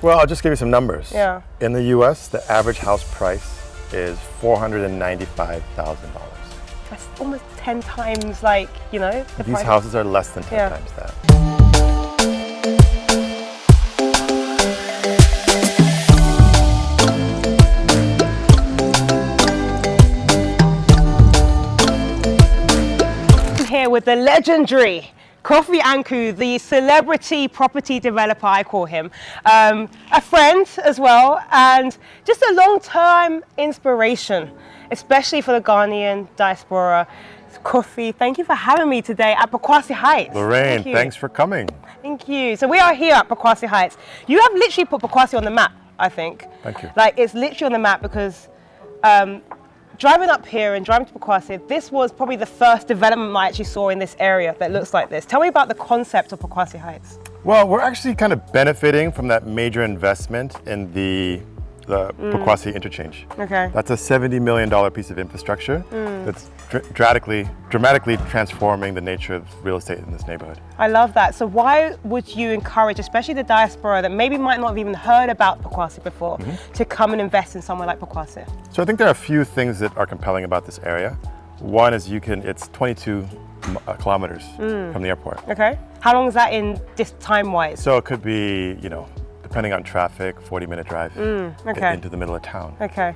Well, I'll just give you some numbers. Yeah. In the US, the average house price is $495,000. That's almost 10 times, like, you know, the These price. houses are less than 10 Yeah. times that. I'm here with the legendary Kofi Anku, the celebrity property developer, I call him, a friend as well, and just a long-time inspiration, especially for the Ghanaian diaspora. Kofi, thank you for having me today at Pokuase Heights. Lorraine, Thank you. thanks for coming. Thank you. So we are here at Pokuase Heights. You have literally put Pokuase on the map, I think. Thank you. Like, it's literally on the map because driving up here and driving to Pokuase, this was probably the first development I actually saw in this area that looks like this. Tell me about the concept of Pokuase Heights. Well, we're actually kind of benefiting from that major investment in the Pokuase interchange. Okay. That's a $70 million piece of infrastructure that's dramatically transforming the nature of real estate in this neighborhood. I love that. So why would you encourage, especially the diaspora that maybe might not have even heard about Pokuase before, to come and invest in somewhere like Pokuase? So I think there are a few things that are compelling about this area. One is it's 22 kilometers from the airport. Okay. How long is that in this time-wise? So it could be, depending on traffic, 40-minute drive okay. into the middle of town. Okay.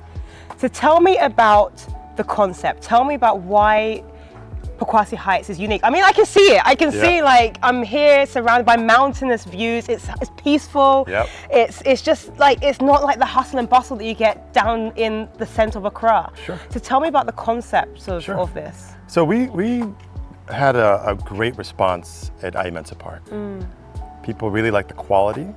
So tell me about the concept. Tell me about why Pokuase Heights is unique. I mean, I can see it. I can see, like, I'm here surrounded by mountainous views. It's peaceful. Yep. It's just like, it's not like the hustle and bustle that you get down in the center of Accra. Sure. So tell me about the concept of this. So we had a great response at Mensa Park. People really liked the quality,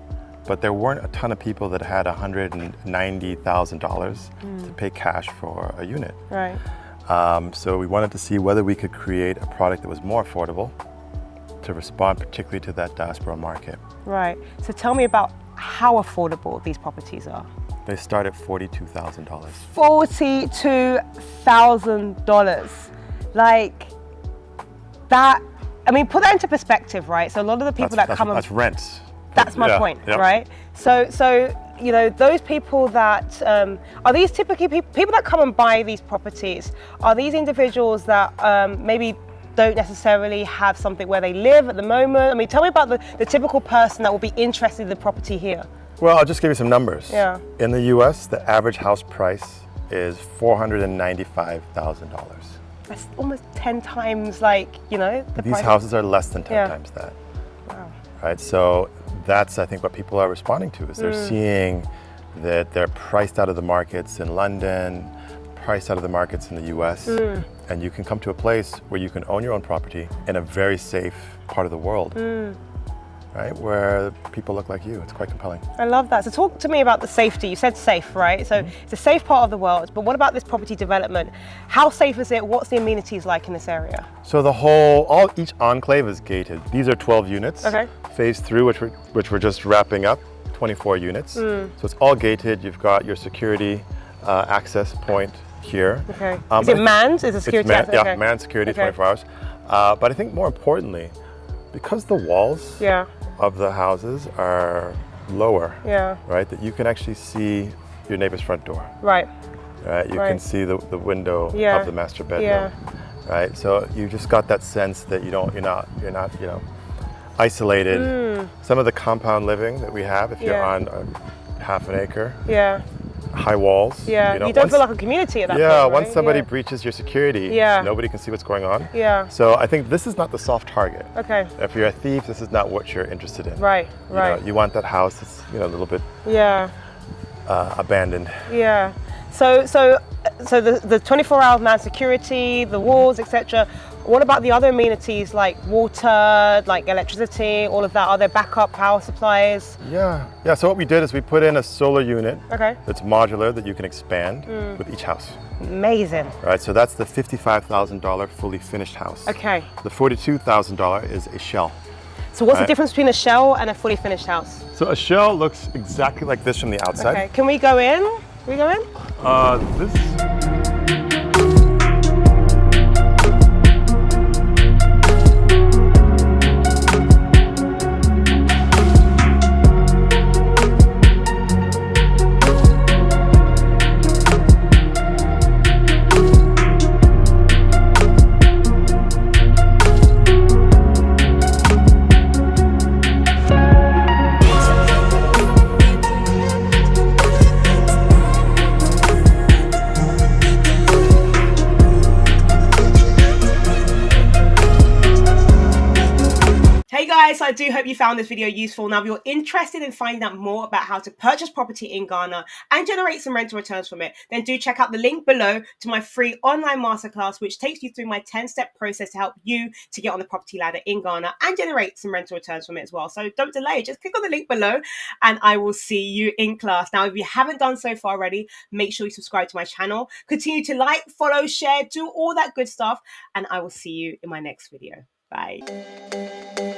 but there weren't a ton of people that had $190,000 to pay cash for a unit. Right. So we wanted to see whether we could create a product that was more affordable to respond particularly to that diaspora market. Right. So tell me about how affordable these properties are. They start at $42,000. $42,000. Like that, I mean, put that into perspective, right? So a lot of the people That's rents. That's my point, yeah. right? So those people that, are these typically people that come and buy these properties, are these individuals that maybe don't necessarily have something where they live at the moment? I mean, tell me about the typical person that will be interested in the property here. Well, I'll just give you some numbers. Yeah. In the US, the average house price is $495,000. That's almost 10 times, like, the These price. houses are less than 10 Yeah. times that. Wow. Right, so that's, I think, what people are responding to, is they're seeing that they're priced out of the markets in London, priced out of the markets in the US, and you can come to a place where you can own your own property in a very safe part of the world, right, where people look like you. It's quite compelling. I love that. So talk to me about the safety. You said safe, right? So it's a safe part of the world, but what about this property development? How safe is it? What's the amenities like in this area? So each enclave is gated. These are 12 units. Okay. Phase 3, which we're just wrapping up, 24 units. So it's all gated. You've got your security access point here. Okay. Is it manned? Is it security access? Yeah, Okay. manned security, Okay. 24 hours. But I think more importantly, because the walls of the houses are lower, right, that you can actually see your neighbor's front door. Right. Right. You can see the window of the master bedroom. Yeah. Right. So you just got that sense that you're not isolated. Some of the compound living that we have, if you're on half an acre, high walls. Yeah. You don't feel like a community at that point, Yeah, right? once somebody breaches your security, nobody can see what's going on. Yeah. So I think this is not the soft target. Okay. If you're a thief, this is not what you're interested in. Right. You want that house that's a little bit abandoned. Yeah. So the 24-hour manned security, the walls, etc. What about the other amenities like water, like electricity, all of that? Are there backup power supplies? Yeah. So what we did is we put in a solar unit that's modular that you can expand with each house. Amazing. Right, so that's the $55,000 fully finished house. Okay. The $42,000 is a shell. So what's the difference between a shell and a fully finished house? So a shell looks exactly like this from the outside. Okay, can we go in? Can we go in? This. I do hope you found this video useful. Now, if you're interested in finding out more about how to purchase property in Ghana and generate some rental returns from it, then do check out the link below to my free online masterclass, which takes you through my 10-step process to help you to get on the property ladder in Ghana and generate some rental returns from it as well. So don't delay, just click on the link below and I will see you in class. Now, if you haven't done so far already, make sure you subscribe to my channel. Continue to like, follow, share, do all that good stuff, and I will see you in my next video. Bye.